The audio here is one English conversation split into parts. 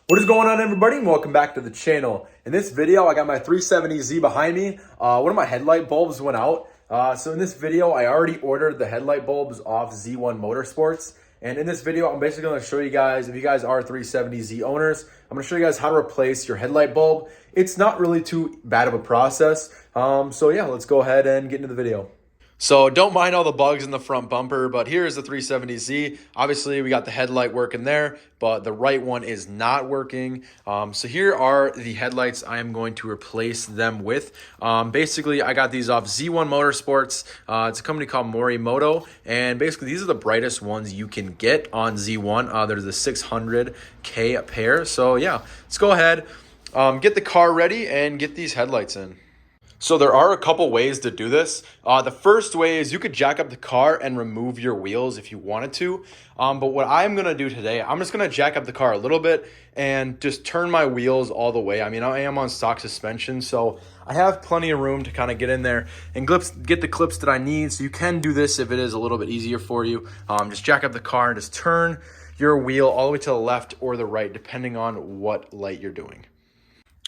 What is going on, everybody, and welcome back to the channel. In this video, I got my 370Z behind me. One of my headlight bulbs went out. So in this video, I already ordered the headlight bulbs off Z1 Motorsports. And in this video, I'm basically going to show you guys, if you guys are 370Z owners, I'm going to show you guys how to replace your headlight bulb. It's not really too bad of a process. So yeah, let's go ahead and get into the video. So don't mind all the bugs in the front bumper, but here's the 370Z. Obviously, we got the headlight working there, but the right one is not working. So here are the headlights I am going to replace them with. Basically, I got these off Z1 Motorsports. It's a company called Morimoto, and basically these are the brightest ones you can get on Z1. There's the 600K pair. So yeah, let's go ahead, get the car ready and get these headlights in. So there are a couple ways to do this. The first way is you could jack up the car and remove your wheels if you wanted to. But what I'm going to do today, I'm just going to jack up the car a little bit and just turn my wheels all the way. I mean, I am on stock suspension, so I have plenty of room to kind of get in there and get the clips that I need. So you can do this if it is a little bit easier for you. Just jack up the car and just turn your wheel all the way to the left or the right, depending on what light you're doing.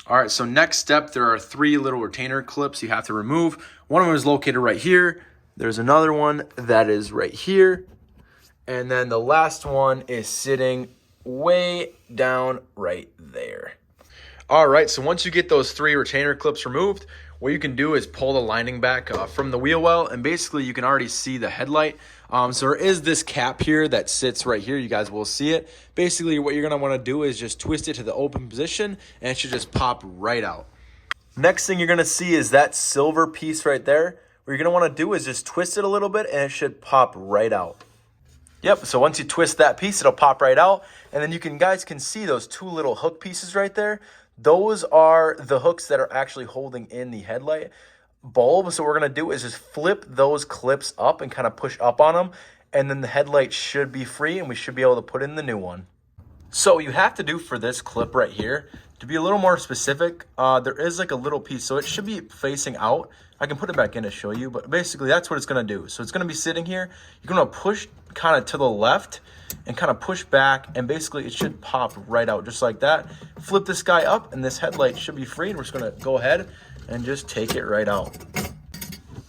All right, so next step, there are 3 little retainer clips you have to remove. One of them is located right here. There's another one that is right here. And then the last one is sitting way down right there. All right, so once you get those 3 retainer clips removed, what you can do is pull the lining back from the wheel well, and basically you can already see the headlight. So there is this cap here that sits right here. You guys will see it. Basically, what you're going to want to do is just twist it to the open position, and it should just pop right out. Next thing you're going to see is that silver piece right there. What you're going to want to do is just twist it a little bit, and it should pop right out. Yep, so once you twist that piece, it'll pop right out. And then you guys can see those 2 little hook pieces right there. Those are the hooks that are actually holding in the headlight bulb. So what we're going to do is just flip those clips up and kind of push up on them. And then the headlight should be free and we should be able to put in the new one. So what you have to do for this clip right here, to be a little more specific, there is like a little piece. So it should be facing out. I can put it back in to show you, but basically that's what it's going to do. So it's going to be sitting here. You're going to push kind of to the left and kind of push back, and basically it should pop right out just like that. Flip this guy up and this headlight should be free, and we're just going to go ahead and just take it right out.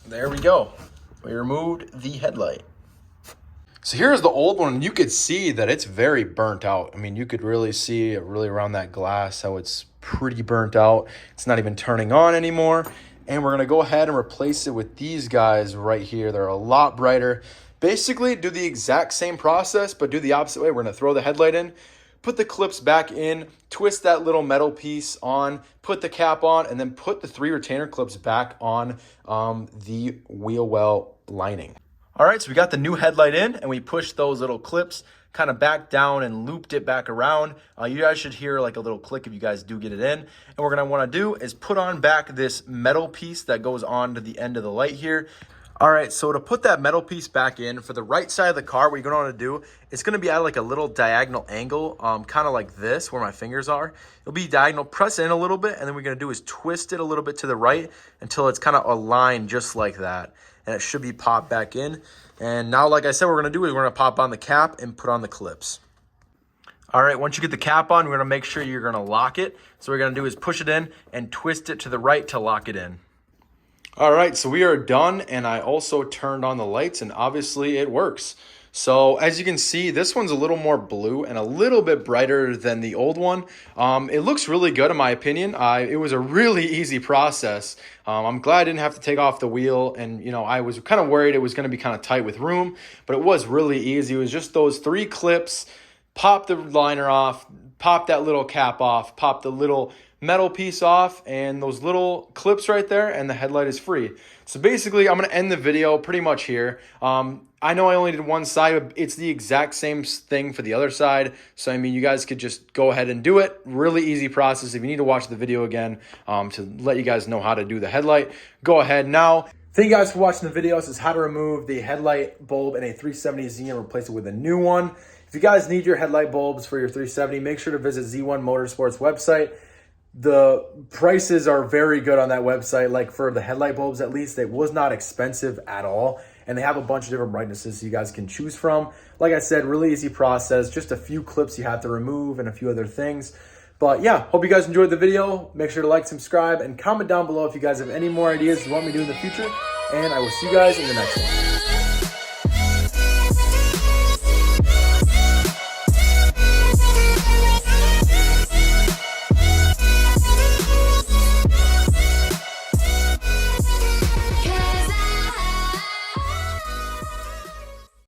There we go. We removed the headlight. So here's the old one. You could see that it's very burnt out. I mean, you could really see it really around that glass how it's pretty burnt out. It's not even turning on anymore. And we're going to go ahead and replace it with these guys right here. They're a lot brighter. Basically, do the exact same process, but do the opposite way. We're going to throw the headlight in, put the clips back in, twist that little metal piece on, put the cap on, and then put the 3 retainer clips back on the wheel well lining. All right, so we got the new headlight in, and we pushed those little clips kind of back down and looped it back around. You guys should hear like a little click if you guys do get it in. And what we're going to want to do is put on back this metal piece that goes on to the end of the light here. All right, so to put that metal piece back in, for the right side of the car, what you're going to want to do, it's going to be at like a little diagonal angle, kind of like this, where my fingers are. It'll be diagonal, press in a little bit, and then what we're going to do is twist it a little bit to the right until it's kind of aligned just like that. And it should be popped back in. And now, like I said, what we're going to do is we're going to pop on the cap and put on the clips. All right, once you get the cap on, we're going to make sure you're going to lock it. So what we're going to do is push it in and twist it to the right to lock it in. All right, so we are done, and I also turned on the lights, and obviously it works. So as you can see, this one's a little more blue and a little bit brighter than the old one. It looks really good in my opinion. It was a really easy process. I'm glad I didn't have to take off the wheel, and I was kind of worried it was going to be kind of tight with room, but it was really easy. It was just those 3 clips, pop the liner off, pop that little cap off, pop the little metal piece off, and those little clips right there, and the headlight is free. So basically, I'm going to end the video pretty much here. I know I only did one side, but it's the exact same thing for the other side. So, I mean, you guys could just go ahead and do it. Really easy process. If you need to watch the video again to let you guys know how to do the headlight, go ahead now. Thank you guys for watching the video. This is how to remove the headlight bulb in a 370Z and replace it with a new one. If you guys need your headlight bulbs for your 370, make sure to visit Z1 Motorsports website. The prices are very good on that website. Like for the headlight bulbs, at least, it was not expensive at all. And they have a bunch of different brightnesses so you guys can choose from. Like I said, really easy process. Just a few clips you have to remove and a few other things. But yeah, hope you guys enjoyed the video. Make sure to like, subscribe, and comment down below if you guys have any more ideas you want me to do in the future. And I will see you guys in the next one.